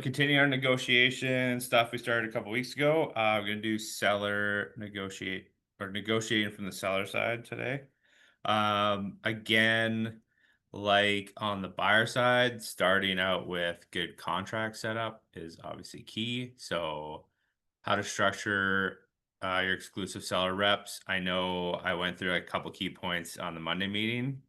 continuing our negotiation stuff we started a couple weeks ago. We're gonna do negotiating from the seller side today. Again, like on the buyer side, starting out with good contract setup is obviously key. So how to structure your exclusive seller reps. I know I went through a couple key points on the Monday meeting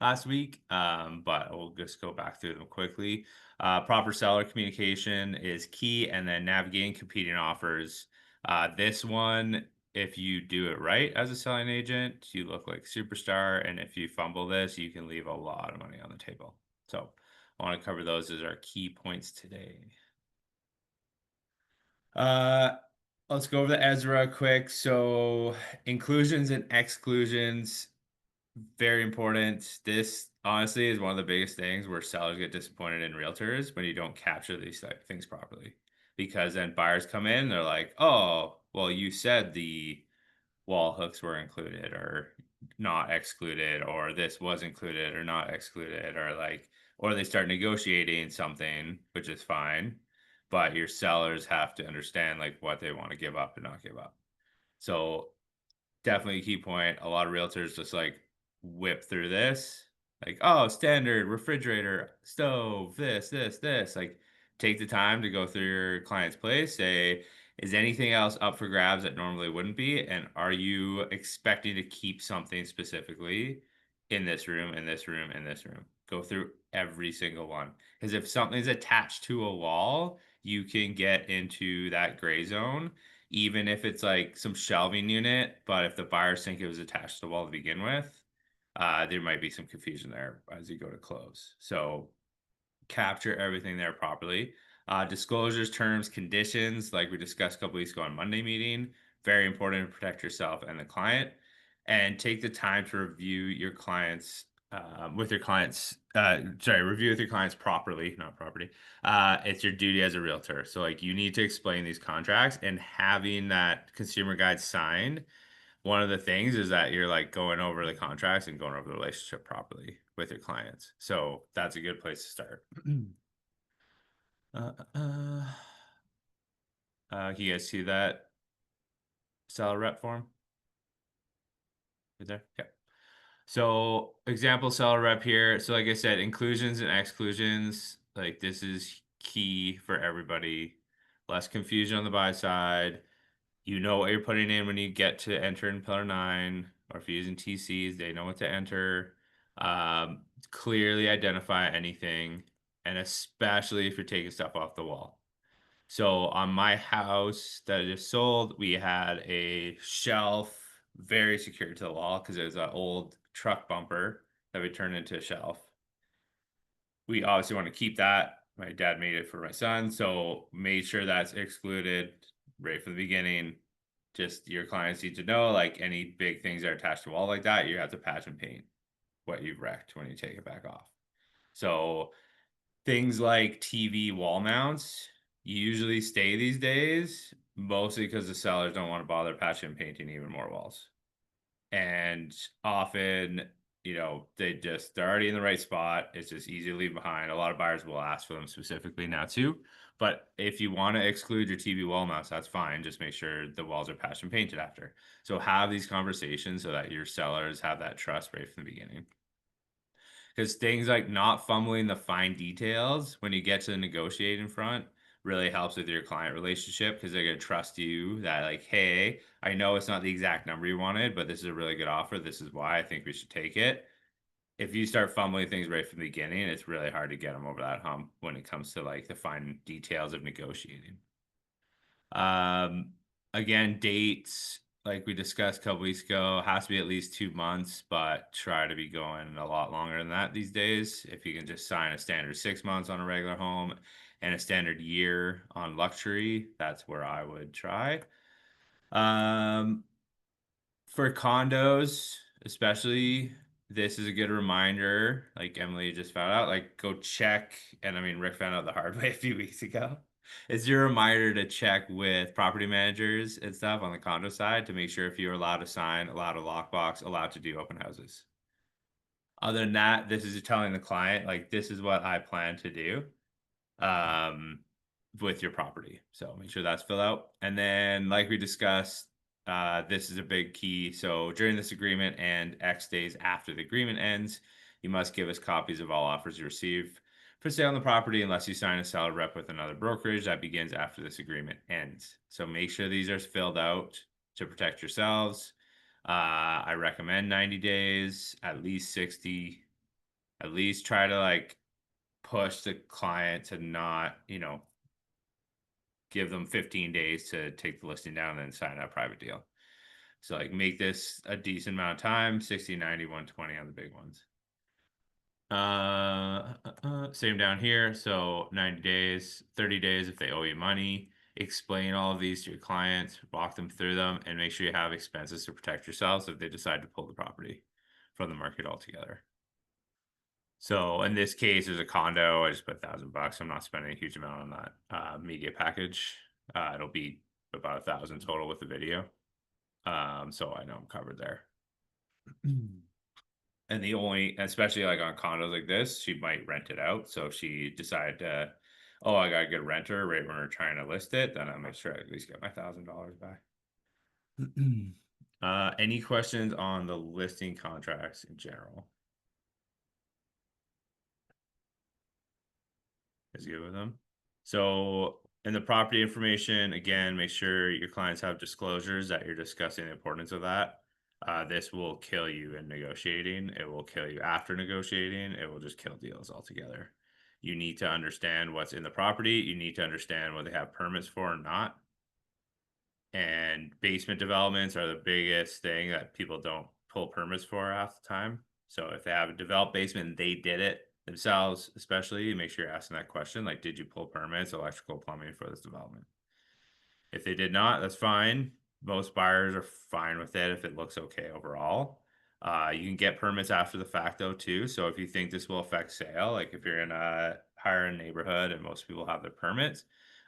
last week, but we'll just go back through them quickly. Proper seller communication is key, and then navigating competing offers. This one, if you do it right as a selling agent, you look like a superstar, and if you fumble this, you can leave a lot of money on the table. So I want to cover those as our key points today. Uh, let's go over the ESRA quick. So inclusions and exclusions, very important. This honestly is one of the biggest things where sellers get disappointed in realtors when you don't capture these things properly. Because then buyers come in, they're like, oh, well, you said the wall hooks were included or not excluded, or this was included or not excluded, or like, or they start negotiating something, which is fine. But your sellers have to understand like what they want to give up and not give up. So definitely a key point. A lot of realtors just like whip through this, like, oh, standard refrigerator, stove, this. Like, take the time to go through your client's place, say, is anything else up for grabs that normally wouldn't be? And are you expecting to keep something specifically in this room, in this room, in this room? Go through every single one. Because if something's attached to a wall, you can get into that gray zone even if it's like some shelving unit, but if the buyers think it was attached to the wall to begin with, there might be some confusion there as you go to close. So capture everything there properly. Disclosures, terms, conditions, like we discussed a couple weeks ago on Monday meeting, very important to protect yourself and the client. And take the time to review your clients with your clients. Review with your clients properly, not property. It's your duty as a realtor. So like you need to explain these contracts and having that consumer guide signed. One of the things is that you're like going over the contracts and going over the relationship properly with your clients. So that's a good place to start. Uh, uh, you guys see that seller rep form right there? Okay. So example seller rep here. So like I said, inclusions and exclusions, like this is key for everybody. Less confusion on the buy side. You know what you're putting in when you get to enter in pillar 9, or if you're using TCs, they know what to enter. Clearly identify anything, and especially if you're taking stuff off the wall. So on my house that I just sold, we had a shelf very secured to the wall because it was an old truck bumper that we turned into a shelf. We obviously want to keep that. My dad made it for my son, so made sure that's excluded right from the beginning. Just your clients need to know, like any big things that are attached to a wall like that, you have to patch and paint what you've wrecked when you take it back off. So things like TV wall mounts usually stay these days, mostly because the sellers don't want to bother patching and painting even more walls. And often, they're already in the right spot. It's just easy to leave behind. A lot of buyers will ask for them specifically now too. But if you want to exclude your TV wall mounts, that's fine. Just make sure the walls are patched and painted after. So have these conversations so that your sellers have that trust right from the beginning. Because things like not fumbling the fine details when you get to the negotiating front really helps with your client relationship because they're going to trust you that, like, hey, I know it's not the exact number you wanted, but this is a really good offer. This is why I think we should take it. If you start fumbling things right from the beginning, it's really hard to get them over that hump when it comes to like the fine details of negotiating. Um, Again, dates, like we discussed a couple weeks ago, has to be at least 2 months, but try to be going a lot longer than that these days. If you can just sign a standard 6 months on a regular home and a standard year on luxury, that's where I would try. Um, for condos, especially, this is a good reminder. Like Emily just found out, like go check. And I mean, Rick found out the hard way a few weeks ago. It's your reminder to check with property managers and stuff on the condo side to make sure if you're allowed to sign, allowed to lockbox, allowed to do open houses. Other than that, this is telling the client, like, this is what I plan to do. Um, with your property. So make sure that's filled out. And then, like we discussed, this is a big key. So during this agreement and X days after the agreement ends, you must give us copies of all offers you receive for sale on the property unless you sign a seller rep with another brokerage that begins after this agreement ends. So make sure these are filled out to protect yourselves. I recommend 90 days, at least 60. At least try to like push the client to not, give them 15 days to take the listing down and then sign a private deal. So like make this a decent amount of time, 60, 90, 120 on the big ones. Same down here. So 90 days, 30 days if they owe you money. Explain all of these to your clients, walk them through them, and make sure you have expenses to protect yourselves if they decide to pull the property from the market altogether. So in this case, there's a condo. I just put $1,000. I'm not spending a huge amount on that media package. It'll be about 1,000 total with the video. So I know I'm covered there. And the only, especially like on condos like this, she might rent it out. So if she decided to, oh, I gotta get a renter right when we're trying to list it, then I'll make sure I at least get my $1,000 back. Any questions on the listing contracts in general? Is good with them. So in the property information, again, make sure your clients have disclosures that you're discussing the importance of that. This will kill you in negotiating. It will kill you after negotiating. It will just kill deals altogether. You need to understand what's in the property. You need to understand what they have permits for or not. And basement developments are the biggest thing that people don't pull permits for half the time. So if they have a developed basement and they did it themselves, especially, make sure you're asking that question, like, did you pull permits, electrical, plumbing for this development? If they did not, that's fine. Most buyers are fine with it if it looks okay overall. You can get permits after the fact though too. So if you think this will affect sale, like if you're in a higher neighborhood and most people have their permits,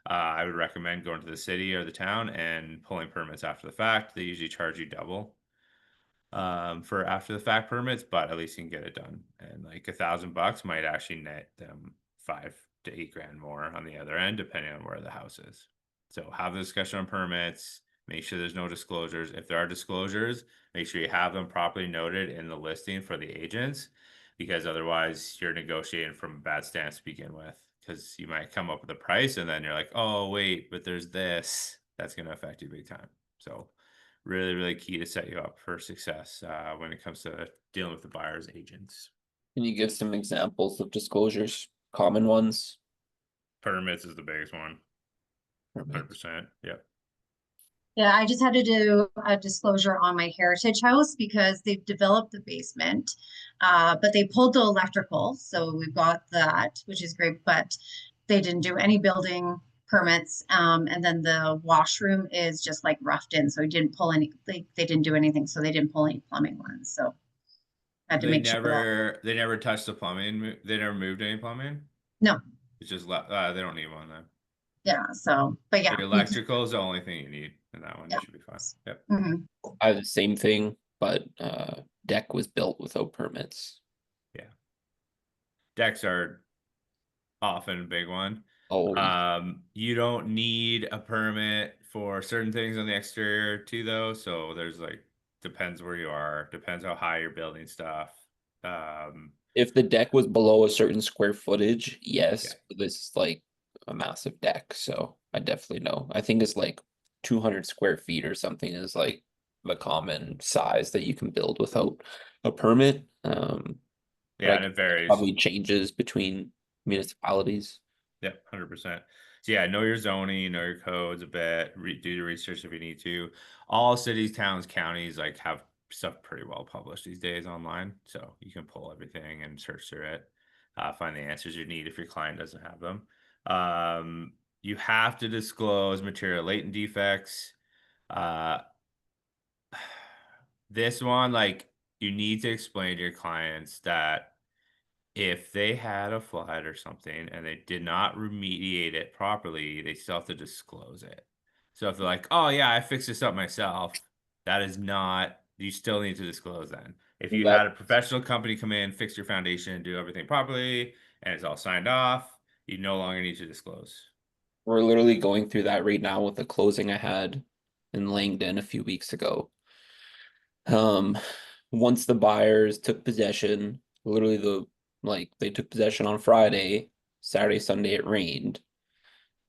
I would recommend going to the city or the town and pulling permits after the fact. They usually charge you double for after the fact permits, but at least you can get it done. And like $1,000 might actually net them 5 to 8 grand more on the other end, depending on where the house is. So have the discussion on permits. Make sure there's no disclosures. If there are disclosures, make sure you have them properly noted in the listing for the agents, because otherwise you're negotiating from a bad stance to begin with. Because you might come up with a price and then you're like, oh wait, but there's this. That's going to affect you big time. So really, really key to set you up for success when it comes to dealing with the buyer's agents. Can you give some examples of disclosures, common ones? Permits is the biggest one. Permits. 100%. Yep. Yeah, I just had to do a disclosure on my heritage house because they've developed the basement, but they pulled the electrical. So we've got that, which is great, but they didn't do any building permits. And then the washroom is just like roughed in. So we didn't pull any, they didn't do anything. So they didn't pull any plumbing ones. So I had to They make sure that. never touched the plumbing. They never moved any plumbing. No, It's just they don't need one then. yeah. So, but yeah, The electrical is the only thing you need in that one. yeah. You should be fine. Yep. Mhm. I have the same thing, but deck was built without permits. Yeah. Decks are often a big one. Oh, You don't need a permit for certain things on the exterior too, though. So there's like, depends where you are, depends how high you're building stuff. if the deck was below a certain square footage, yes, Yeah. but this is like a massive deck, so I definitely know. I think it's like 200 square feet or something is like the common size that you can build without a permit. Yeah, and it varies. Probably changes between municipalities. Yep, 100%. So yeah, know your zoning, know your codes a bit, do the research if you need to. All cities, towns, counties like have stuff pretty well published these days online, so you can pull everything and search through it, find the answers you need if your client doesn't have them. You have to disclose material latent defects. Uh, this one, like, you need to explain to your clients that if they had a flood or something and they did not remediate it properly, they still have to disclose it. So if they're like, oh yeah, I fixed this up myself, that is not, you still need to disclose then. If you had a professional company come in, fix your foundation, do everything properly, and it's all signed off, you no longer need to disclose. We're literally going through that right now with the closing I had in Langdon a few weeks ago. Um, once the buyers took possession, literally they took possession on Friday, Saturday, Sunday it rained.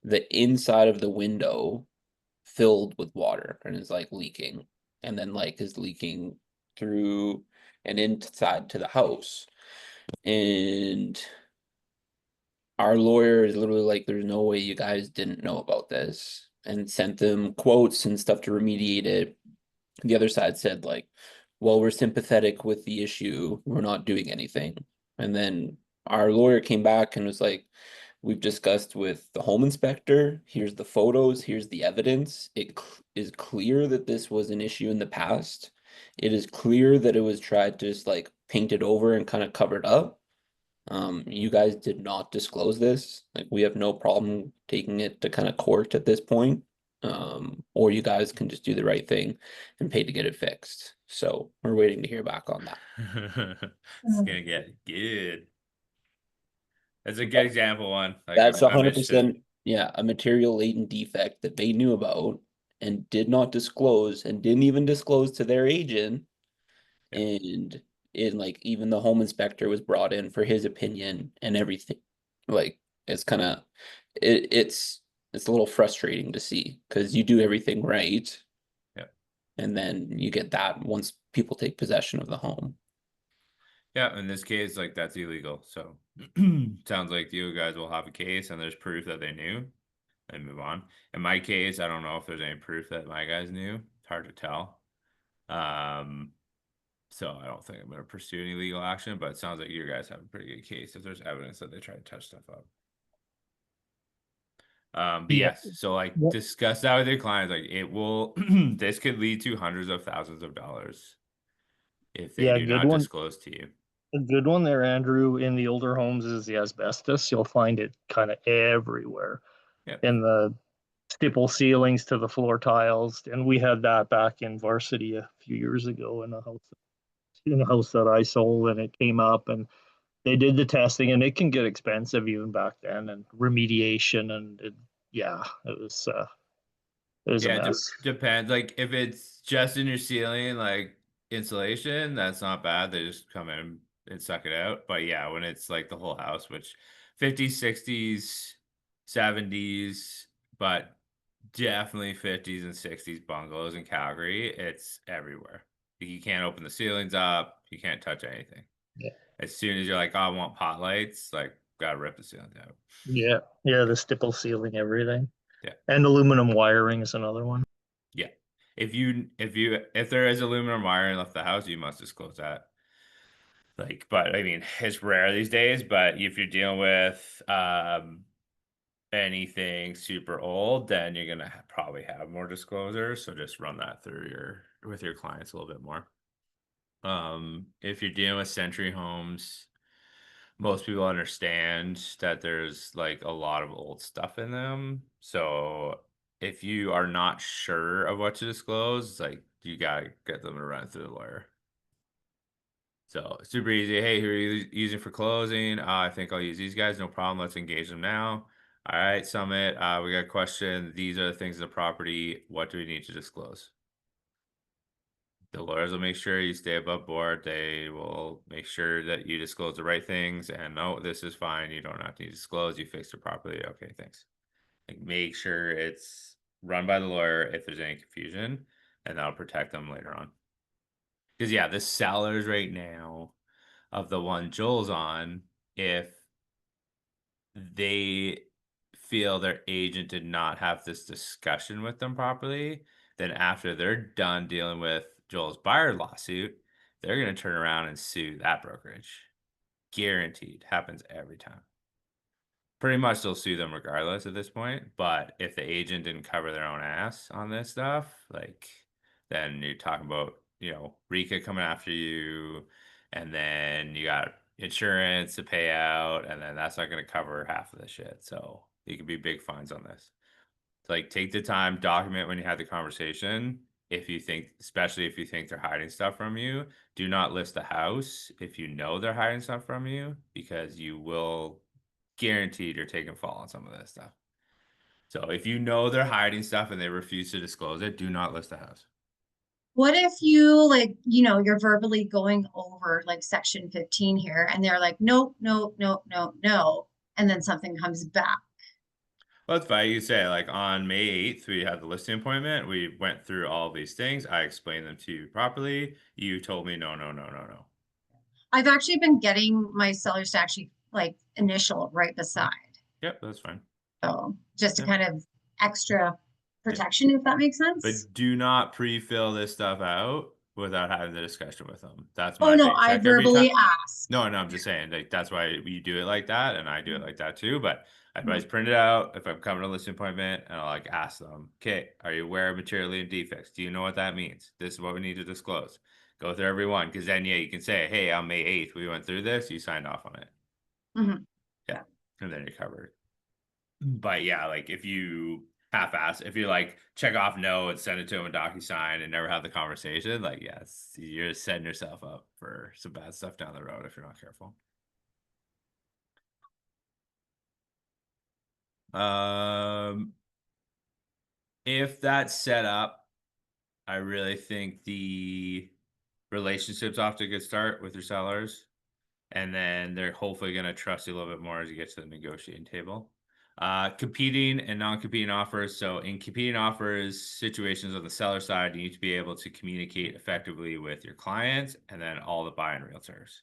The inside of the window filled with water and is like leaking, and then like is leaking through and inside to the house. And our lawyer is literally like, there's no way you guys didn't know about this, and sent them quotes and stuff to remediate it. The other side said like, well, we're sympathetic with the issue, we're not doing anything. And then our lawyer came back and was like, we've discussed with the home inspector, here's the photos, here's the evidence. It is clear that this was an issue in the past. It is clear that it was tried to just like paint it over and kind of covered up. You guys did not disclose this. Like, we have no problem taking it to kind of court at this point. Or you guys can just do the right thing and pay to get it fixed. So we're waiting to hear back on that. It's gonna get good. That's a good example one. Like That's I'm interested. 100%, yeah, a material latent defect that they knew about and did not disclose and didn't even disclose to their agent. Yeah. And in like even the home inspector was brought in for his opinion and everything. Like, it's kind of it's a little frustrating to see because you do everything right. Yeah. And then you get that once people take possession of the home. Yeah, in this case, like that's illegal. So sounds like you guys will have a case and there's proof that they knew and move on. In my case, I don't know if there's any proof that my guys knew. It's hard to tell. So I don't think I'm gonna pursue any legal action, but it sounds like you guys have a pretty good case if there's evidence that they tried to touch stuff up. But Yeah. yes, so like Well, discuss that with your clients. Like it will this could lead to hundreds of thousands of dollars if they yeah, do not disclose to you. a good one there, Andrew, in the older homes is the asbestos. You'll find it kind of everywhere Yep. in the stipple ceilings to the floor tiles. And we had that back in Varsity a few years ago in a house that I sold, and it came up and they did the testing, and it can get expensive even back then, and remediation, and yeah, it was a Yeah, it mess. depends. Like if it's just in your ceiling, like insulation, that's not bad. They just come in and suck it out. But yeah, when it's like the whole house, which 50s, 60s, 70s, but definitely 50s and 60s bungalows in Calgary, it's everywhere. You can't open the ceilings up, you can't touch anything. Yeah, As soon as you're like, oh, I want pot lights, like gotta rip the ceilings out. yeah, yeah, the stipple ceiling, everything, Yeah. and aluminum wiring is another one. Yeah. If there is aluminum wiring left the house, you must disclose that. Like, but I mean, it's rare these days, but if you're dealing with anything super old, then you're gonna probably have more disclosures. So just run that through with your clients a little bit more. If you're dealing with century homes, most people understand that there's like a lot of old stuff in them. So if you are not sure of what to disclose, like you gotta get them to run through the lawyer. So super easy. Hey, who are you using for closing? I think I'll use these guys. No problem. Let's engage them now. All right, Summit. We got a question. These are the things in the property. What do we need to disclose? The lawyers will make sure you stay above board. They will make sure that you disclose the right things. And no, this is fine. You don't have to disclose. You fixed it properly. Okay, thanks. Like make sure it's run by the lawyer if there's any confusion, and that'll protect them later on. Because yeah, the sellers right now of the one Joel's on, if they feel their agent did not have this discussion with them properly, then after they're done dealing with Joel's buyer lawsuit, they're going to turn around and sue that brokerage. Guaranteed. Happens every time. Pretty much they'll sue them regardless at this point. But if the agent didn't cover their own ass on this stuff, like then you're talking about, Rika coming after you, and then you got insurance to pay out, and then that's not going to cover half of the shit. So it could be big fines on this. So, like take the time, document when you had the conversation. If you think, especially if you think they're hiding stuff from you, do not list the house if you know they're hiding stuff from you, because you will guaranteed you're taking fall on some of this stuff. So if you know they're hiding stuff and they refuse to disclose it, do not list the house. What if you like, you know, you're verbally going over like section 15 here and they're like, nope, nope, nope, nope, no. And then something comes back. Well, that's fine. You say like on May 8th, we had the listing appointment. We went through all these things. I explained them to you properly. You told me no, no, no, no, no. I've actually been getting my sellers to actually like initial right beside. Yep, that's fine. So just to Yep. kind of extra protection, if that makes sense. But do not pre-fill this stuff out without having the discussion with them. That's Oh my no, thing. I Check every verbally time. ask. No, I'm just saying like that's why you do it like that, and I do it like that too. But I Mhm. always print it out if I'm coming to a listing appointment, and I'll like ask them, okay, are you aware of material and defects? Do you know what that means? This is what we need to disclose. Go through every one, because then you can say, hey, on May 8th, we went through this, you signed off on it. Mhm. Yeah. And then you're covered. But yeah, like if you half-ass, if you like check off no and send it to them in DocuSign and never have the conversation, like yes, you're just setting yourself up for some bad stuff down the road if you're not careful. If that's set up, I really think the relationship's off to a good start with your sellers, and then they're hopefully going to trust you a little bit more as you get to the negotiating table. Competing and non-competing offers. So in competing offers situations on the seller side, you need to be able to communicate effectively with your clients and then all the buying realtors.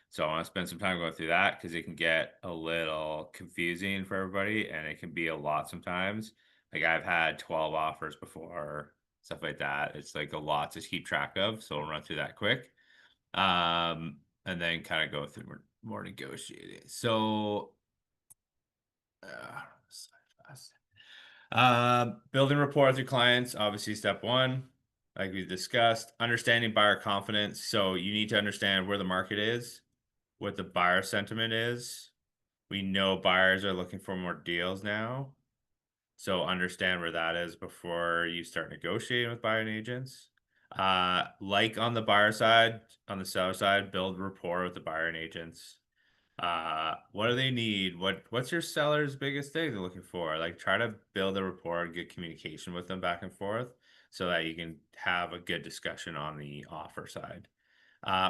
So I want to spend some time going through that because it can get a little confusing for everybody and it can be a lot sometimes. Like I've had 12 offers before, stuff like that. It's like a lot to keep track of. So I'll run through that quick. And then kind of go through more negotiating. So building rapport with your clients, obviously step one, like we discussed. Understanding buyer confidence. So you need to understand where the market is, what the buyer sentiment is. We know buyers are looking for more deals now. So understand where that is before you start negotiating with buying agents. Like on the buyer side, on the seller side, build rapport with the buyer and agents. What do they need? What's your seller's biggest thing they're looking for? Like try to build a rapport and good communication with them back and forth so that you can have a good discussion on the offer side.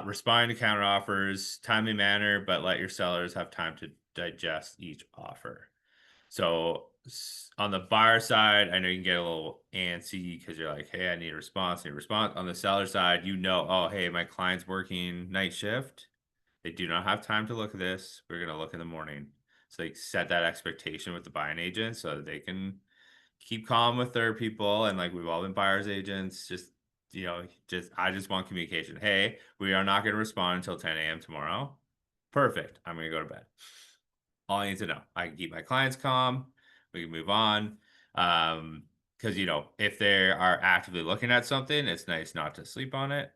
Respond to counter offers, timely manner, but let your sellers have time to digest each offer. So on the buyer side, I know you can get a little antsy because you're like, hey, I need a response, need a response. On the seller side, you know, oh, hey, my client's working night shift. They do not have time to look at this. We're going to look in the morning. So they set that expectation with the buying agent so that they can keep calm with their people. And like we've all been buyers agents, just, you know, I just want communication. Hey, we are not going to respond until 10 a.m. tomorrow. Perfect. I'm going to go to bed. All I need to know. I can keep my clients calm. We can move on. Because you know, if they are actively looking at something, it's nice not to sleep on it.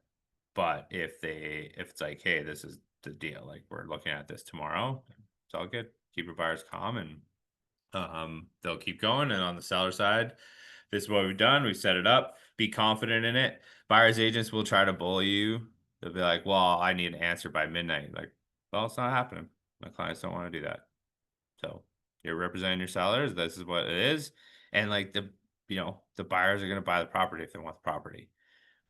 But if it's like, hey, this is the deal, like we're looking at this tomorrow, it's all good. Keep your buyers calm and they'll keep going. And on the seller side, this is what we've done. We've set it up. Be confident in it. Buyers agents will try to bully you. They'll be like, well, I need an answer by midnight. Like, well, it's not happening. My clients don't want to do that. So you're representing your sellers. This is what it is. And like the buyers are going to buy the property if they want the property.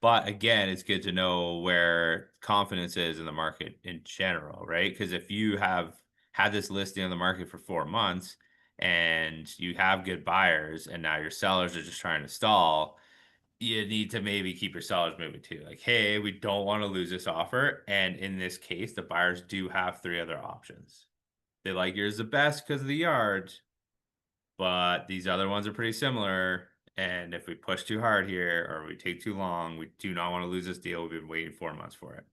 But again, it's good to know where confidence is in the market in general, right? Because if you have had this listing on the market for 4 months and you have good buyers and now your sellers are just trying to stall, you need to maybe keep your sellers moving too. Like, hey, we don't want to lose this offer. And in this case, the buyers do have 3 other options. They like yours the best because of the yard, but these other ones are pretty similar. And if we push too hard here or we take too long, we do not want to lose this deal. We've been waiting 4 months for it.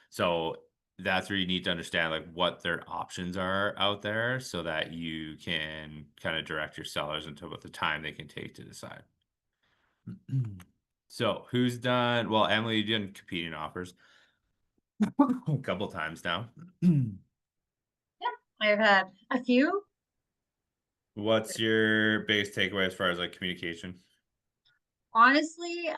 So that's where you need to understand like what their options are out there so that you can kind of direct your sellers into what the time they can take to decide. So who's done, well, Emily, you done competing offers a couple times now. I've had a few. What's your biggest takeaway as far as like communication? Honestly,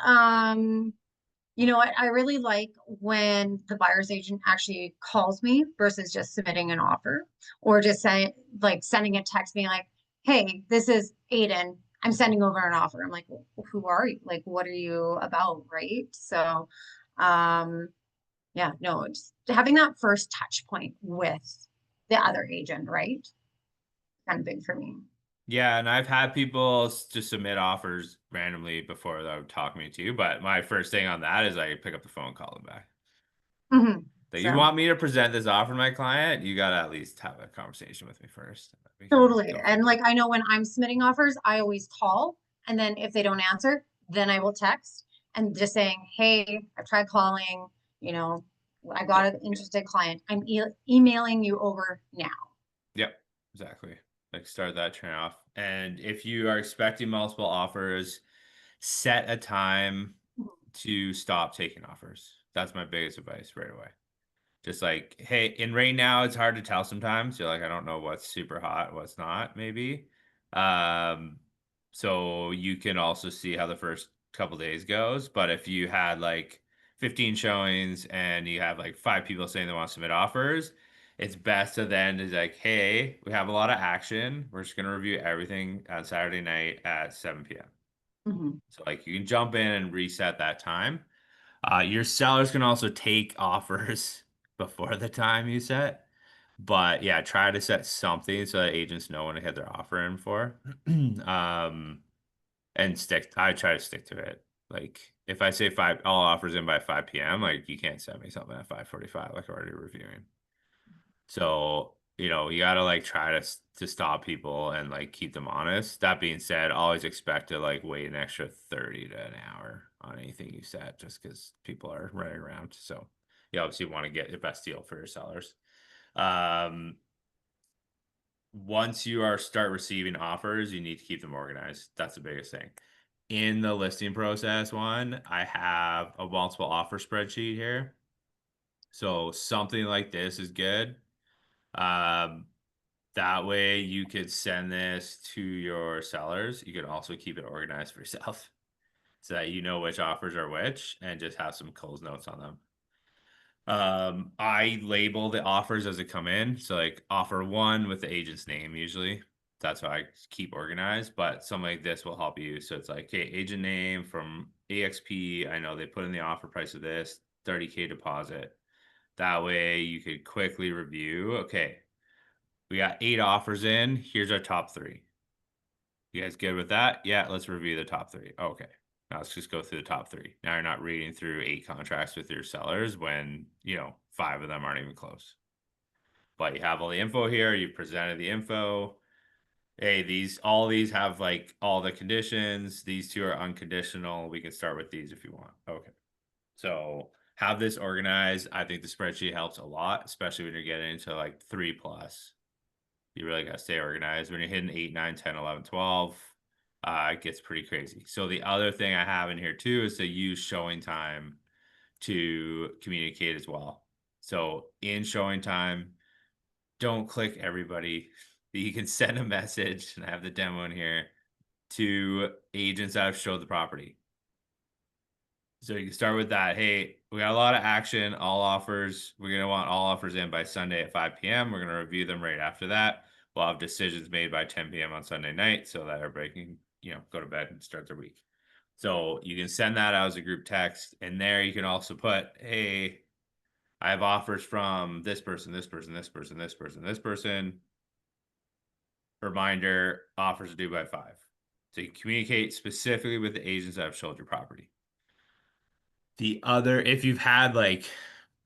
you know what? I really like when the buyer's agent actually calls me versus just submitting an offer or just sending a text being like, hey, this is Aiden. I'm sending over an offer. I'm like, who are you? Like, what are you about? Right. So, yeah, no, just having that first touch point with the other agent, right? Kind of big for me. Yeah, and I've had people just submit offers randomly before they would talk me to, but my first thing on that is I pick up the phone, call them back. That you So want me to present this offer to my client, you gotta at least have a conversation with me first. We can totally. go from And there. like I know when I'm submitting offers, I always call, and then if they don't answer, then I will text and just saying, hey, I've tried calling, you know, I got an interested client. I'm emailing you over now. Yep, exactly. Like start that train off. And if you are expecting multiple offers, set a time to stop taking offers. That's my biggest advice right away. Just like, hey, and right now it's hard to tell sometimes. You're like, I don't know what's super hot, what's not, maybe. Um, so you can also see how the first couple days goes. But if you had like 15 showings and you have like 5 people saying they want to submit offers, it's best to then is like, hey, we have a lot of action. We're just gonna review everything on Saturday night at 7 p.m. Mhm. So like you can jump in and reset that time. Your sellers can also take offers before the time you set. But yeah, try to set something so that agents know when to hit their offer in for. Um, and I try to stick to it. Like if I say all offers in by 5 p.m., like you can't send me something at 5:45, like already reviewing. So, you gotta like try to stop people and like keep them honest. That being said, always expect to like wait an extra 30 to an hour on anything you set just because people are running around. So you obviously want to get the best deal for your sellers. Um, Once you start receiving offers, you need to keep them organized. That's the biggest thing. In the listing process one, I have a multiple offer spreadsheet here. So something like this is good. Um, That way you could send this to your sellers. You could also keep it organized for yourself so that you know which offers are which and just have some close notes on them. I label the offers as they come in. So like offer one with the agent's name usually. That's how I keep organized. But something like this will help you. So it's like, okay, agent name from EXP. I know they put in the offer price of this, 30K deposit. That way you could quickly review. Okay, we got 8 offers in. Here's our top 3. You guys good with that? Yeah, let's review the top 3. Okay. Now let's just go through the top 3. Now you're not reading through 8 contracts with your sellers when, 5 of them aren't even close. But you have all the info here. You presented the info. Hey, all these have like all the conditions. These 2 are unconditional. We can start with these if you want. Okay. So have this organized. I think the spreadsheet helps a lot, especially when you're getting into like 3 plus. You really got to stay organized. When you're hitting 8, 9, 10, 11, 12, it gets pretty crazy. So the other thing I have in here too is to use showing time to communicate as well. So in showing time, don't click everybody. You can send a message, and I have the demo in here, to agents that have showed the property. So you can start with that. Hey, we got a lot of action, all offers. We're going to want all offers in by Sunday at 5 p.m. We're going to review them right after that. We'll have decisions made by 10 p.m. on Sunday night so that everybody can, go to bed and start their week. So you can send that out as a group text. And there you can also put, hey, I have offers from this person, this person, this person, this person, this person. Reminder, offers are due by 5. So you communicate specifically with the agents that have sold your property. If you've had like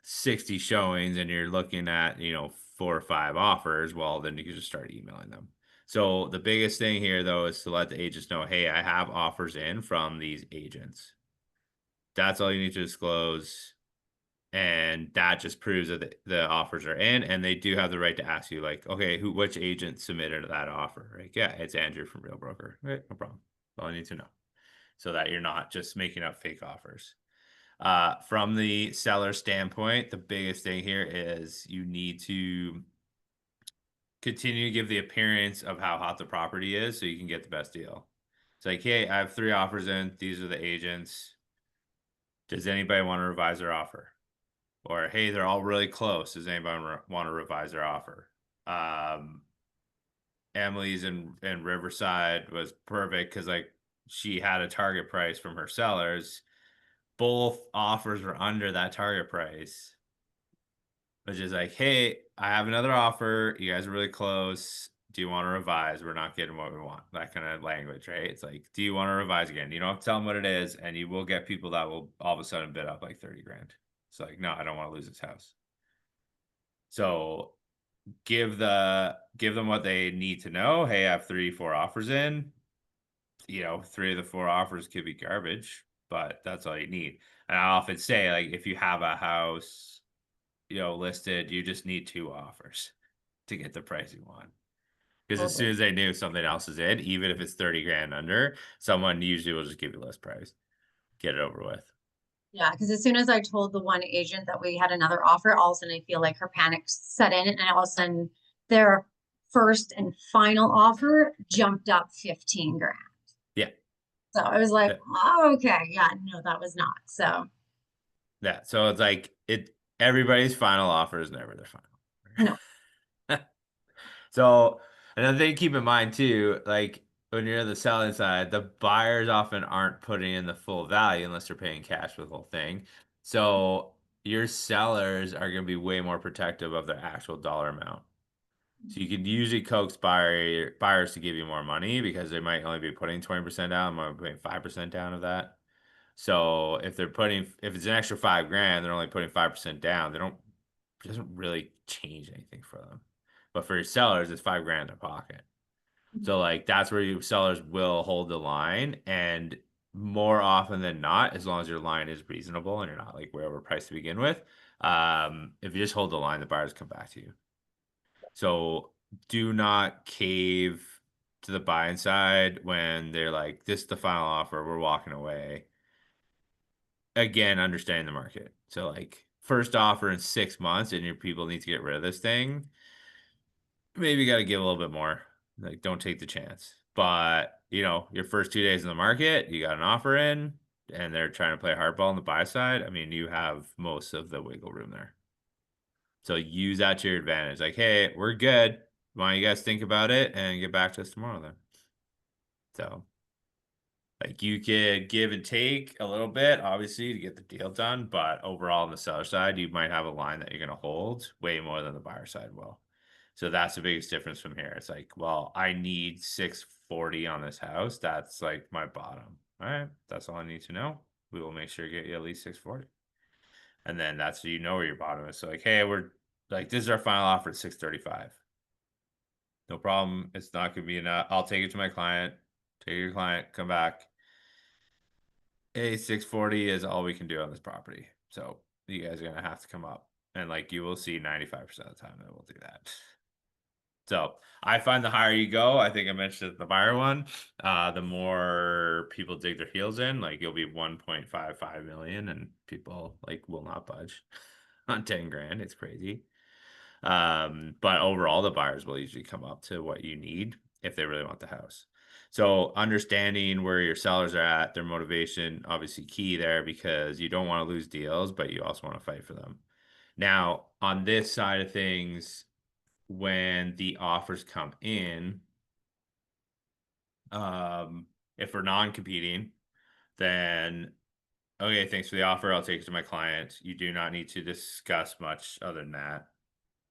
60 showings and you're looking at, 4 or 5 offers, well, then you can just start emailing them. So the biggest thing here, though, is to let the agents know, hey, I have offers in from these agents. That's all you need to disclose. And that just proves that the offers are in, and they do have the right to ask you, like, okay, which agent submitted that offer, right? Yeah, it's Andrew from Real Broker. Right, no problem. That's all I need to know. So that you're not just making up fake offers. From the seller standpoint, the biggest thing here is you need to continue to give the appearance of how hot the property is so you can get the best deal. It's like, hey, I have 3 offers in. These are the agents. Does anybody want to revise their offer? Or, hey, they're all really close. Does anybody want to revise their offer? Emily's in Riverside was perfect because like she had a target price from her sellers. Both offers were under that target price, which is like, hey, I have another offer. You guys are really close. Do you want to revise? We're not getting what we want. That kind of language, right? It's like, do you want to revise again? You don't have to tell them what it is, and you will get people that will all of a sudden bid up like 30 grand. It's like, no, I don't want to lose this house. So give them what they need to know. Hey, I have 3-4 offers in. You know, 3 of the 4 offers could be garbage, but that's all you need. And I often say, like, if you have a house, you know, listed, you just need 2 offers to get the price you want. Because as soon as they knew something else is in, even if it's 30 grand under, someone usually will just give you list price, get it over with. Yeah, because as soon as I told the one agent that we had another offer, all of a sudden I feel like her panic set in, and all of a sudden their first and final offer jumped up 15 grand. Yeah. So I was like, Yeah. oh, okay, yeah, no, that was not. So Yeah. So it's like everybody's final offer is never their final offer. no. So another thing to keep in mind too, like when you're on the selling side, the buyers often aren't putting in the full value unless they're paying cash for the whole thing. So your sellers are going to be way more protective of their actual dollar amount. So you can usually coax buyers to give you more money because they might only be putting 20% down, might be putting 5% down of that. So if it's an extra 5 grand, they're only putting 5% down. It doesn't really change anything for them. But for your sellers, it's 5 grand in their pocket. So like that's where your sellers will hold the line, and more often than not, as long as your line is reasonable and you're not like way overpriced to begin with, if you just hold the line, the buyers come back to you. So do not cave to the buying side when they're like, this is the final offer, we're walking away. Again, understanding the market. So like first offer in 6 months and your people need to get rid of this thing, maybe you got to give a little bit more. Like don't take the chance. But, you know, your first 2 days in the market, you got an offer in and they're trying to play hardball on the buy side. I mean, you have most of the wiggle room there. So use that to your advantage. Like, hey, we're good. Why don't you guys think about it and get back to us tomorrow then? So, like, you could give and take a little bit, obviously, to get the deal done. But overall, on the seller side, you might have a line that you're going to hold way more than the buyer side will. So that's the biggest difference from here. It's like, well, I need 640 on this house. That's like my bottom. All right, that's all I need to know. We will make sure to get you at least 640. And then that's you know where your bottom is. So like, hey, we're like, this is our final offer at 635. No problem. It's not gonna be enough. I'll take it to my client. Take your client, come back. Hey, 640 is all we can do on this property. So you guys are gonna have to come up. And like you will see 95% of the time that we'll do that. So I find the higher you go, I think I mentioned the buyer one, the more people dig their heels in. Like you'll be 1.55 million and people like will not budge on 10 grand. It's crazy. But overall, the buyers will usually come up to what you need if they really want the house. So understanding where your sellers are at, their motivation, obviously key there because you don't want to lose deals, but you also want to fight for them. Now, on this side of things, when the offers come in, if we're non-competing, then okay, thanks for the offer. I'll take it to my client. You do not need to discuss much other than that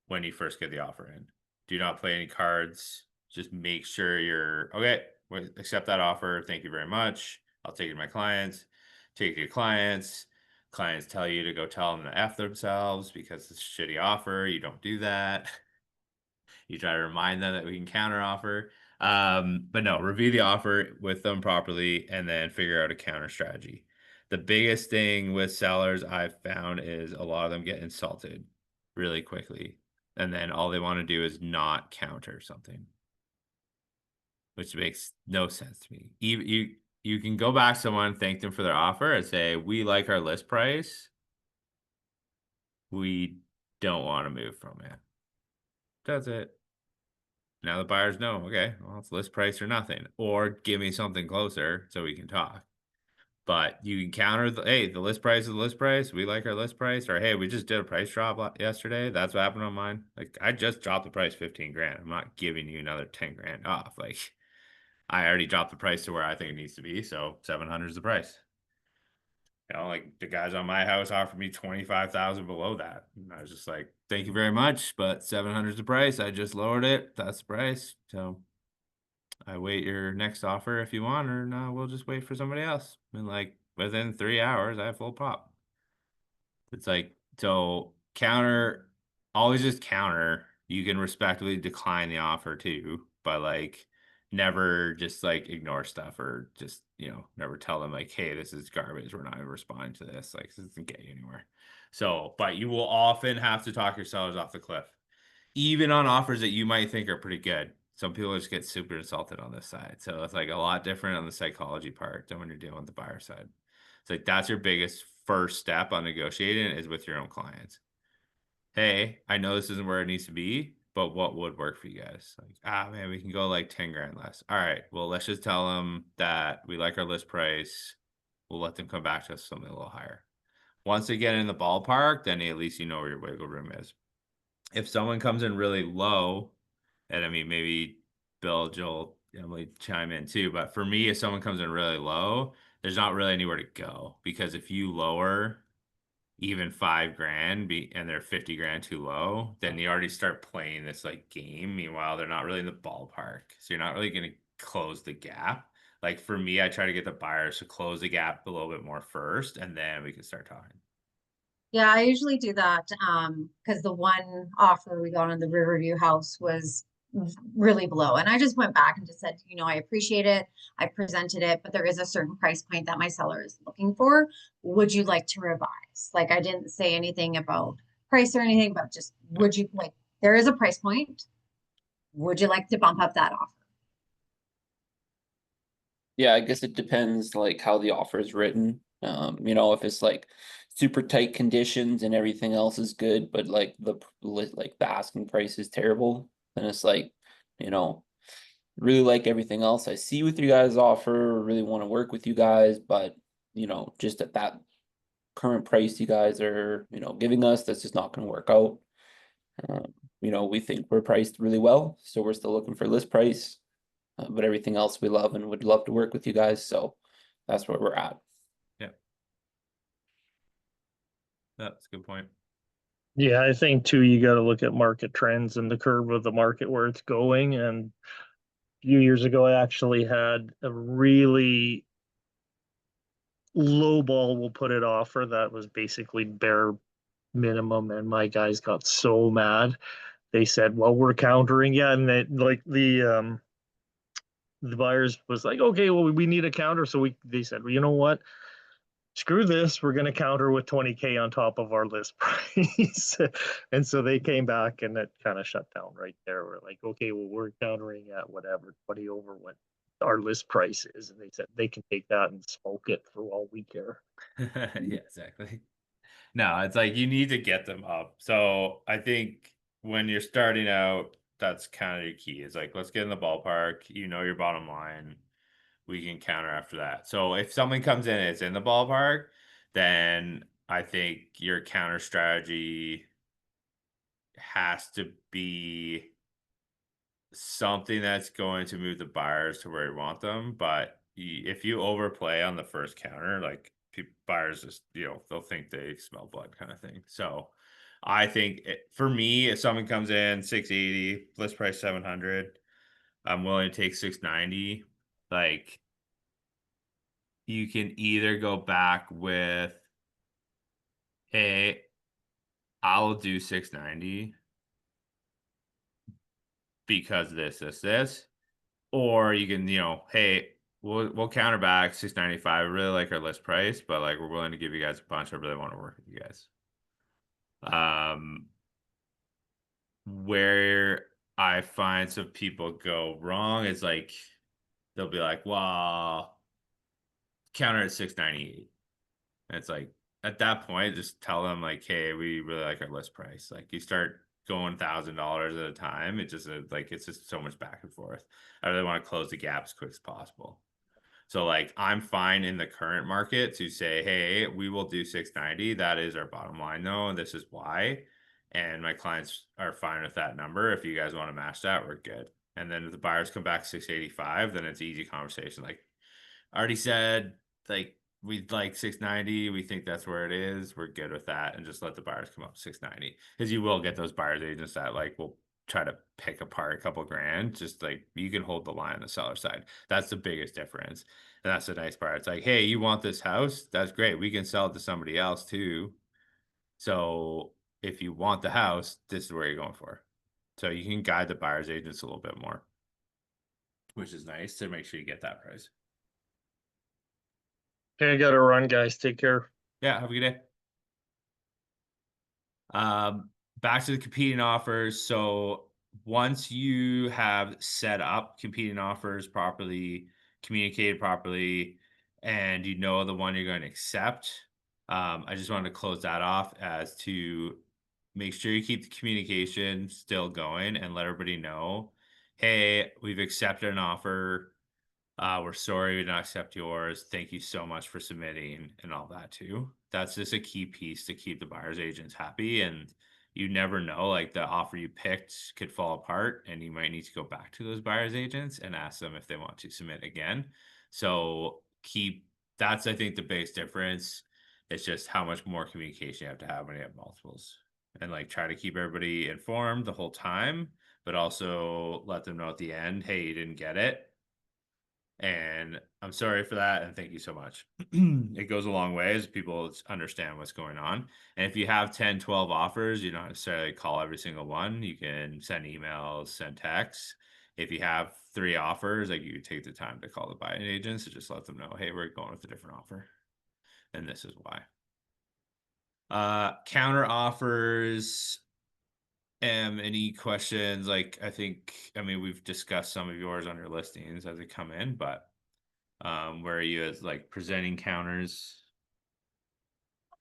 when you first get the offer in. Do not play any cards. Just make sure you're okay. Accept that offer. Thank you very much. I'll take it to my clients. Take it to your clients. Clients tell you to go tell them to F themselves because it's a shitty offer. You don't do that. You try to remind them that we can counter offer. But no, review the offer with them properly and then figure out a counter strategy. The biggest thing with sellers I've found is a lot of them get insulted really quickly. And then all they want to do is not counter something, which makes no sense to me. You can go back to someone, thank them for their offer, and say, we like our list price. We don't want to move from it. That's it. Now the buyers know, okay, well, it's list price or nothing. Or give me something closer so we can talk. But you can counter the, hey, the list price is the list price. We like our list price. Or hey, we just did a price drop yesterday. That's what happened on mine. Like I just dropped the price 15 grand. I'm not giving you another 10 grand off. Like I already dropped the price to where I think it needs to be. So 700 is the price. You know, like the guys on my house offered me 25,000 below that. And I was just like, thank you very much, but 700 is the price. I just lowered it. That's the price. So I wait your next offer if you want, or no, we'll just wait for somebody else. And like within 3 hours, I have full pop. It's like, so counter, always just counter. You can respectfully decline the offer too, but like never just like ignore stuff or just, never tell them like, hey, this is garbage. We're not even responding to this. Like, this doesn't get you anywhere. So, but you will often have to talk your sellers off the cliff, even on offers that you might think are pretty good. Some people just get super insulted on this side. So it's like a lot different on the psychology part than when you're dealing with the buyer side. It's like that's your biggest first step on negotiating is with your own clients. Hey, I know this isn't where it needs to be, but what would work for you guys? Like, man, we can go like 10 grand less. All right, well, let's just tell them that we like our list price. We'll let them come back to us something a little higher. Once they get in the ballpark, then at least you know where your wiggle room is. If someone comes in really low, and I mean, maybe Bill, Joel, Emily chime in too, but for me, if someone comes in really low, there's not really anywhere to go because if you lower even 5 grand and they're 50 grand too low, then you already start playing this like game. Meanwhile, they're not really in the ballpark. So you're not really going to close the gap. Like for me, I try to get the buyers to close the gap a little bit more first, and then we can start talking. Yeah, I usually do that because the one offer we got on the Riverview house was really below. And I just went back and just said, I appreciate it. I presented it, but there is a certain price point that my seller is looking for. Would you like to revise? Like I didn't say anything about price or anything, but just would you like, there is a price point. Would you like to bump up that offer? Yeah, I guess it depends like how the offer is written. If it's like super tight conditions and everything else is good, but like the asking price is terrible, then it's like, you know, really like everything else I see with you guys offer, really want to work with you guys, but just at that current price you guys are, giving us, that's just not going to work out. We think we're priced really well, so we're still looking for list price. But everything else we love and would love to work with you guys. So that's where we're at. Yeah. That's a good point. Yeah, I think too, you got to look at market trends and the curve of the market where it's going. And a few years ago, I actually had a really low ball, we'll put it, offer that was basically bare minimum. And my guys got so mad. They said, well, we're countering. Yeah. And they like the buyers was like, okay, well, we need a counter. So they said, well, you know what? Screw this, we're going to counter with 20K on top of our list price. And so they came back and it kind of shut down right there. We're like, okay, well, we're countering at whatever, 20 over what our list price is. And they said they can take that and smoke it for all we care. Yeah, exactly. No, it's like you need to get them up. So I think when you're starting out, that's kind of your key. It's like, let's get in the ballpark. You know your bottom line. We can counter after that. So if someone comes in and it's in the ballpark, then I think your counter strategy has to be something that's going to move the buyers to where you want them. But if you overplay on the first counter, like buyers just, they'll think they smell blood kind of thing. So I think for me, if someone comes in 680, list price 700, I'm willing to take 690. Like you can either go back with, hey, I'll do 690 because this, or you can, hey, we'll counter back 695. I really like our list price, but like we're willing to give you guys a bunch. I really want to work with you guys. Where I find some people go wrong is like they'll be like, well, counter at 698. And it's like at that point, just tell them like, hey, we really like our list price. Like you start going $1,000 at a time, it just like it's just so much back and forth. I really want to close the gap as quick as possible. So like I'm fine in the current market to say, hey, we will do 690. That is our bottom line though, and this is why. And my clients are fine with that number. If you guys want to match that, we're good. And then if the buyers come back 685, then it's easy conversation. Like I already said, like we'd like 690. We think that's where it is. We're good with that. And just let the buyers come up 690. Because you will get those buyers agents that like will try to pick apart a couple grand. Just like you can hold the line on the seller side. That's the biggest difference. And that's the nice part. It's like, hey, you want this house? That's great. We can sell it to somebody else too. So if you want the house, this is where you're going for. So you can guide the buyer's agents a little bit more, which is nice to make sure you get that price. Okay, I gotta run, guys. Take care. Yeah, have a good day. Back to the competing offers. So once you have set up competing offers properly, communicated properly, and you know the one you're going to accept, I just wanted to close that off as to make sure you keep the communication still going and let everybody know, hey, we've accepted an offer. We're sorry we did not accept yours. Thank you so much for submitting and all that too. That's just a key piece to keep the buyer's agents happy. And you never know, like the offer you picked could fall apart and you might need to go back to those buyer's agents and ask them if they want to submit again. So that's, I think, the biggest difference. It's just how much more communication you have to have when you have multiples and like try to keep everybody informed the whole time, but also let them know at the end, hey, you didn't get it. And I'm sorry for that. And thank you so much. It goes a long way as people understand what's going on. And if you have 10, 12 offers, you don't necessarily call every single one. You can send emails, send texts. If you have 3 offers, like you take the time to call the buying agents to just let them know, hey, we're going with a different offer. And this is why. Counter offers. Any questions? Like, I mean, we've discussed some of yours on your listings as they come in, but where are you as like presenting counters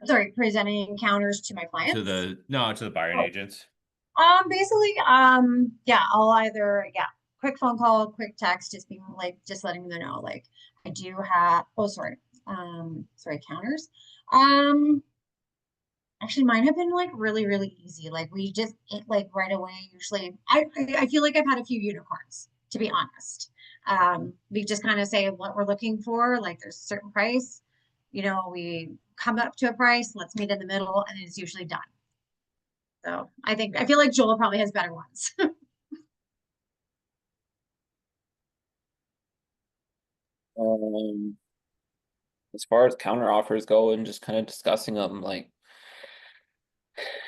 Sorry, presenting counters to my clients. to the buying Oh. agents? Basically, yeah, I'll either, quick phone call, quick text, just being like, just letting them know, like, I do have, counters. Actually, mine have been like really, really easy. Like we just like right away. Usually, I feel like I've had a few unicorns, to be honest. We just kind of say what we're looking for. Like there's a certain price, we come up to a price. Let's meet in the middle, and it's usually done. So I feel like Joel probably has better ones. As far as counter offers go and just kind of discussing them, like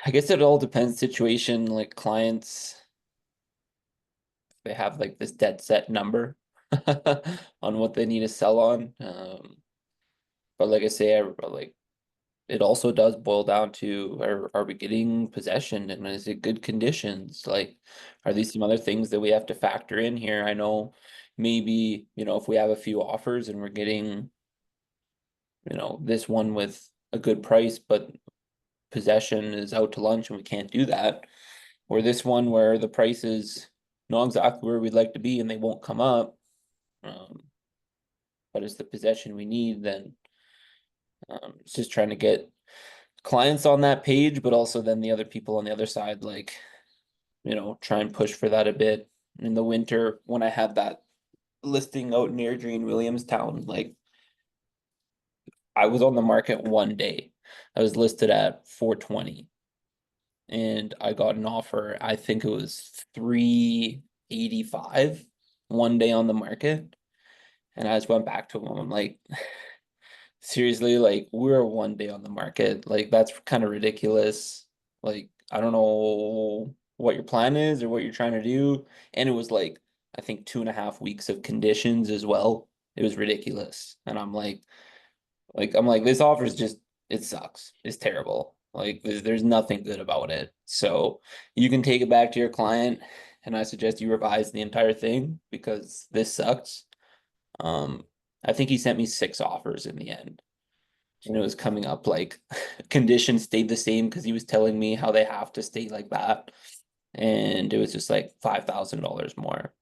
I guess it all depends situation, like clients, they have like this dead set number on what they need to sell on. But like I say, like it also does boil down to are we getting possession and is it good conditions? Like, are these some other things that we have to factor in here? I know maybe, if we have a few offers and we're getting, this one with a good price, but possession is out to lunch and we can't do that. Or this one where the price is not exactly where we'd like to be and they won't come up. But it's the possession we need, then it's just trying to get clients on that page, but also then the other people on the other side, like, try and push for that a bit. In the winter, when I had that listing out near Green Williamstown, like I was on the market one day. I was listed at 420. And I got an offer, I think it was 385 one day on the market. And I just went back to him. I'm like, seriously, like we're one day on the market. Like that's kind of ridiculous. Like, I don't know what your plan is or what you're trying to do. And it was like, I think 2.5 weeks of conditions as well. It was ridiculous. And I'm like, this offer is just, it sucks. It's terrible. Like there's nothing good about it. So you can take it back to your client and I suggest you revise the entire thing because this sucks. I think he sent me 6 offers in the end. And it was coming up like conditions stayed the same because he was telling me how they have to stay like that. And it was just like $5,000 more.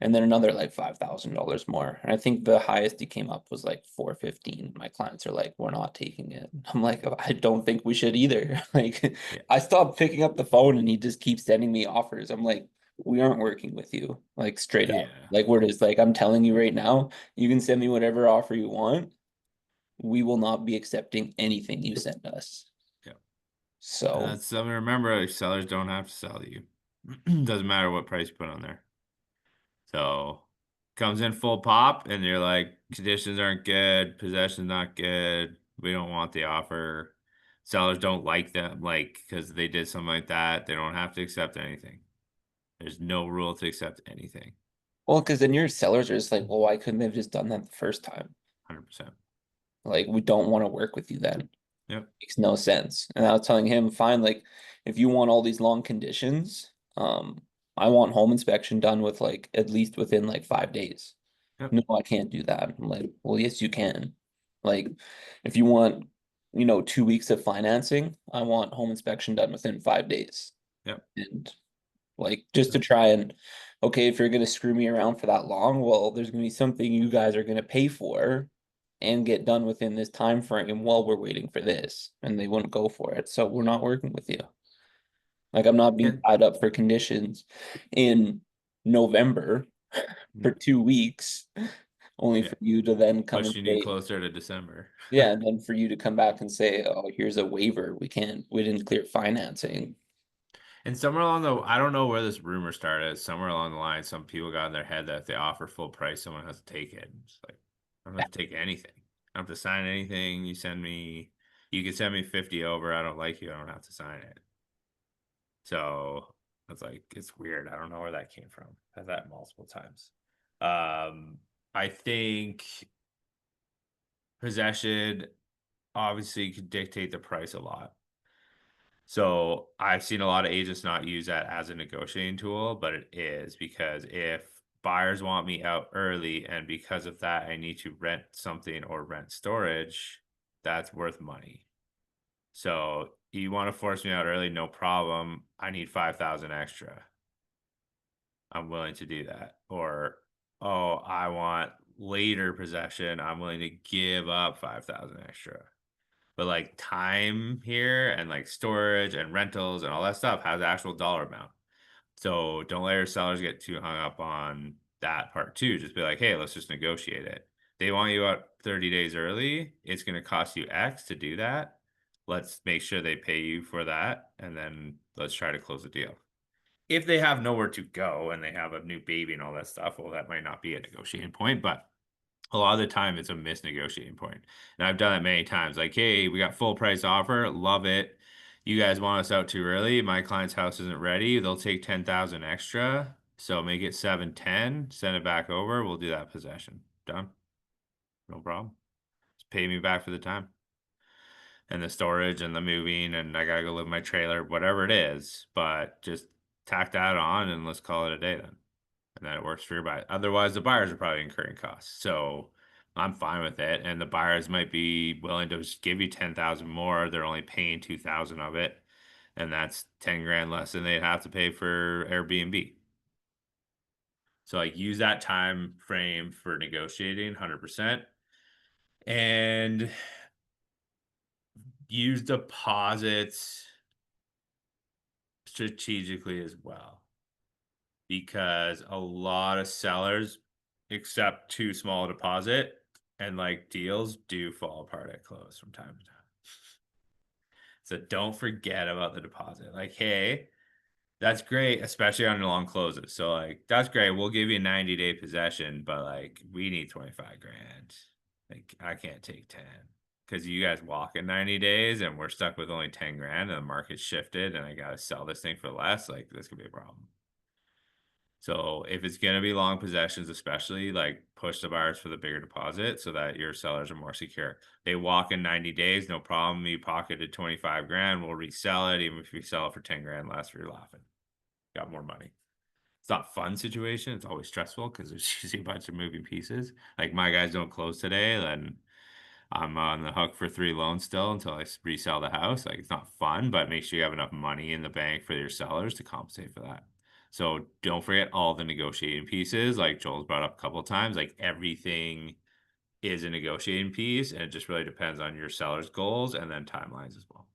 and then another like $5,000 more. And I think the highest he came up was like 415. My clients are like, we're not taking it. I'm like, I don't think we should either. Like, Yeah. I stopped picking up the phone and he just keeps sending me offers. I'm like, we aren't working with you, like straight up. Yeah. Like, we're just like, I'm telling you right now, you can send me whatever offer you want. We will not be accepting anything you send us. Yeah. So And that's something to remember. Like, sellers don't have to sell to you. Doesn't matter what price you put on there. So comes in full pop, and you're like, conditions aren't good, possession's not good. We don't want the offer. Sellers don't like them, like, because they did something like that. They don't have to accept anything. There's no rule to accept anything. well, because then your sellers are just like, well, why couldn't they have just done that the first time? 100%. Like, we don't want to work with you then. Yep. Makes no sense. And I was telling him, fine, like if you want all these long conditions, I want home inspection done with like at least within like 5 days. Yep. No, I can't do that. I'm like, well, yes, you can. Like, if you want, 2 weeks of financing, I want home inspection done within 5 days. Yep. And like just to try and, okay, if you're gonna screw me around for that long, well, there's gonna be something you guys are gonna pay for and get done within this time frame while we're waiting for this, and they wouldn't go for it. So we're not working with you. Like, I'm not being And tied up for conditions in November for 2 weeks, only Yeah. for you to then come and pushing you say, closer to December. yeah, and then for you to come back and say, oh, here's a waiver. We didn't clear financing. And somewhere along the, I don't know where this rumor started. Somewhere along the line, some people got in their head that if they offer full price, someone has to take it. It's like, I don't have to take anything. I don't have to sign anything. You can send me 50 over. I don't like you. I don't have to sign it. So it's like, it's weird. I don't know where that came from. I've had that multiple times. I think possession obviously could dictate the price a lot. So I've seen a lot of agents not use that as a negotiating tool, but it is, because if buyers want me out early and because of that I need to rent something or rent storage, that's worth money. So you want to force me out early, no problem. I need 5,000 extra. I'm willing to do that. Or, oh, I want later possession. I'm willing to give up 5,000 extra. But like time here and like storage and rentals and all that stuff has actual dollar amount. So don't let your sellers get too hung up on that part too. Just be like, hey, let's just negotiate it. They want you out 30 days early. It's going to cost you X to do that. Let's make sure they pay you for that. And then let's try to close the deal. If they have nowhere to go and they have a new baby and all that stuff, well, that might not be a negotiating point, but a lot of the time it's a misnegotiating point. And I've done it many times. Like, hey, we got full price offer, love it. You guys want us out too early. My client's house isn't ready. They'll take 10,000 extra. So make it 710, send it back over. We'll do that possession. Done. No problem. Just pay me back for the time. And the storage and the moving, and I gotta go live in my trailer, whatever it is. But just tack that on and let's call it a day then. And then it works for your buyer. Otherwise, the buyers are probably incurring costs. So I'm fine with it. And the buyers might be willing to just give you 10,000 more. They're only paying 2,000 of it. And that's 10 grand less than they'd have to pay for Airbnb. So like use that time frame for negotiating 100%. And use deposits strategically as well. Because a lot of sellers accept too small a deposit, and like deals do fall apart at close from time to time. So don't forget about the deposit. Like, hey, that's great, especially on long closes. So like, that's great. We'll give you a 90-day possession, but like, we need 25 grand. Like, I can't take 10 because you guys walk in 90 days and we're stuck with only 10 grand and the market shifted and I got to sell this thing for less. Like, this could be a problem. So if it's going to be long possessions, especially, like push the buyers for the bigger deposit so that your sellers are more secure. They walk in 90 days, no problem. You pocketed 25 grand, we'll resell it. Even if we sell it for 10 grand less, you're laughing. Got more money. It's not a fun situation. It's always stressful because there's usually a bunch of moving pieces. Like my guys don't close today, then I'm on the hook for 3 loans still until I resell the house. Like it's not fun, but make sure you have enough money in the bank for your sellers to compensate for that. So don't forget all the negotiating pieces, like Joel's brought up a couple of times, like everything is a negotiating piece, and it just really depends on your seller's goals and then timelines as well.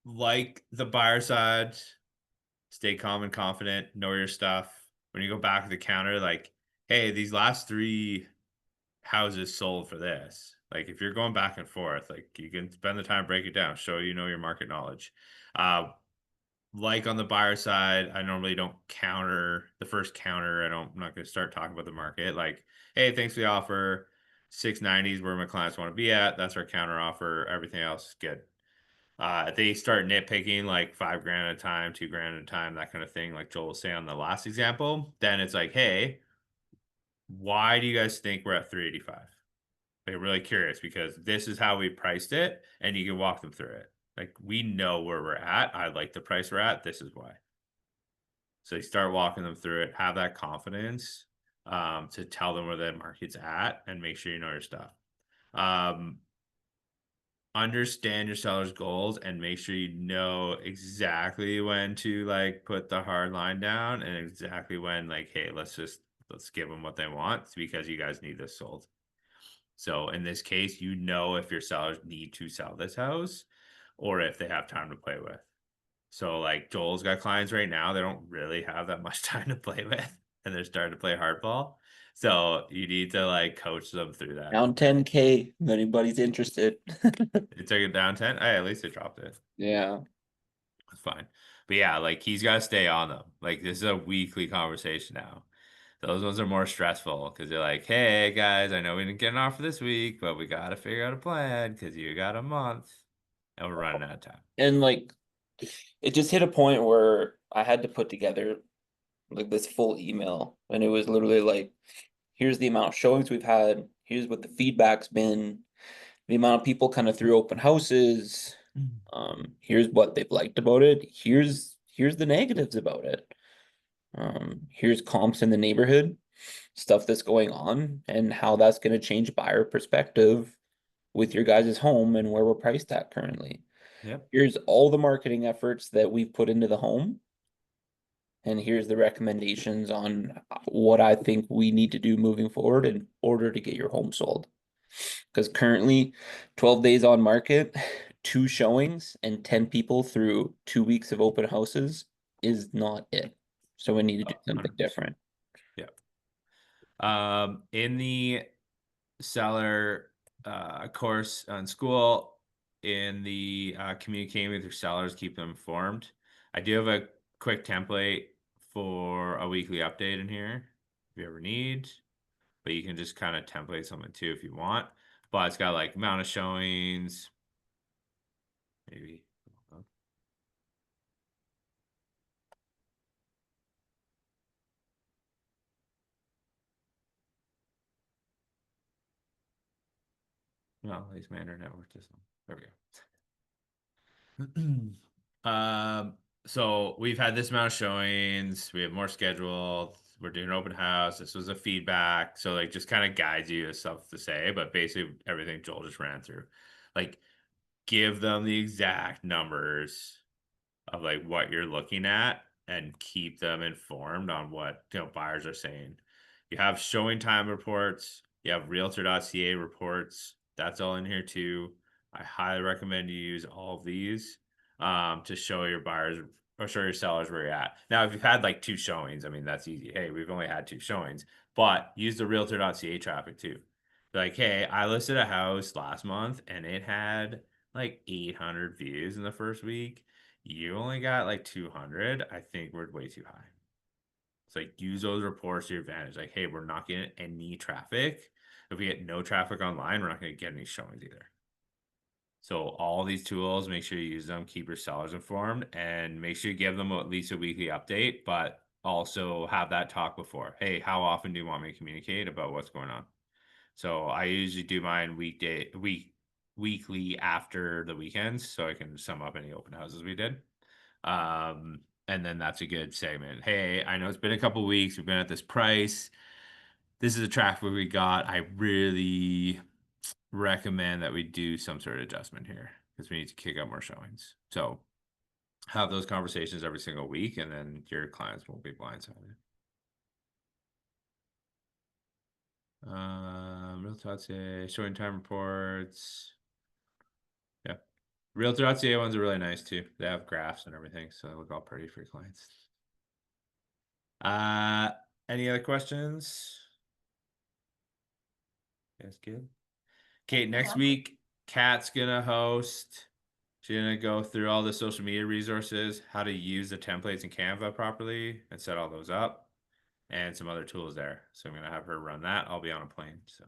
Like the buyer side, stay calm and confident, know your stuff. When you go back to the counter, like, hey, these last 3 houses sold for this. Like, if you're going back and forth, like, you can spend the time, break it down, show you know your market knowledge. Like on the buyer side, I normally don't counter the first counter. I'm not going to start talking about the market. Like, hey, thanks for the offer. 690 is where my clients want to be at. That's our counter offer. Everything else is good. They start nitpicking like 5 grand at a time, 2 grand at a time, that kind of thing. Like Joel was saying on the last example, then it's like, hey, why do you guys think we're at 385? They're really curious because this is how we priced it, and you can walk them through it. Like, we know where we're at. I like the price we're at. This is why. So you start walking them through it, have that confidence to tell them where the market's at, and make sure you know your stuff. Understand your seller's goals and make sure you know exactly when to like put the hard line down and exactly when, like, hey, let's give them what they want because you guys need this sold. So in this case, you know if your sellers need to sell this house or if they have time to play with. So like Joel's got clients right now, they don't really have that much time to play with and they're starting to play hardball. So you need to like coach them through that. Down 10K if anybody's interested. It took it down 10. Hey, at least it dropped it. Yeah. It's fine. But yeah, like he's got to stay on them. Like this is a weekly conversation now. Those ones are more stressful because they're like, hey guys, I know we didn't get an offer this week, but we got to figure out a plan because you got a month and we're running out of time. And like it just hit a point where I had to put together like this full email, and it was literally like, here's the amount of showings we've had, here's what the feedback's been, the amount of people kind of through open houses, here's what they've liked about it, here's the negatives about it, here's comps in the neighborhood, stuff that's going on, and how that's going to change buyer perspective with your guys' home and where we're priced at currently. Yep. Here's all the marketing efforts that we've put into the home, and here's the recommendations on what I think we need to do moving forward in order to get your home sold. Because currently, 12 days on market, 2 showings, and 10 people through 2 weeks of open houses is not it. So we need to do something 100%. different. Yeah. In the seller course on school, in the communicating with your sellers, keep them informed. I do have a quick template for a weekly update in here if you ever need, but you can just kind of template something too if you want. But it's got like amount of showings, maybe. No, at least my internet worked this one. There we go. So we've had this amount of showings, we have more scheduled, we're doing open house, this was a feedback, so like just kind of guides you as stuff to say, but basically everything Joel just ran through. Like give them the exact numbers of like what you're looking at and keep them informed on what buyers are saying. You have showing time reports, you have realtor.ca reports, that's all in here too. I highly recommend you use all of these to show your buyers or show your sellers where you're at. Now, if you've had like 2 showings, I mean, that's easy. Hey, we've only had 2 showings, but use the realtor.ca traffic too. Like, hey, I listed a house last month and it had like 800 views in the first week. You only got like 200. I think we're way too high. It's like use those reports to your advantage. Like, hey, we're not getting any traffic. If we get no traffic online, we're not going to get any showings either. So all these tools, make sure you use them, keep your sellers informed, and make sure you give them at least a weekly update, but also have that talk before. Hey, how often do you want me to communicate about what's going on? So I usually do mine weekly after the weekends, so I can sum up any open houses we did. And then that's a good segment. Hey, I know it's been a couple weeks. We've been at this price. This is the traffic we got. I really recommend that we do some sort of adjustment here because we need to kick up more showings. So have those conversations every single week, and then your clients won't be blindsided. Realtor.ca showing time reports. Yeah, Realtor.ca ones are really nice too. They have graphs and everything, so they look all pretty for your clients. Any other questions? That's good. Okay, next week, Kat's gonna host. She's gonna go through all the social media resources, how to use the templates in Canva properly and set all those up, and some other tools there. So I'm gonna have her run that. I'll be on a plane. So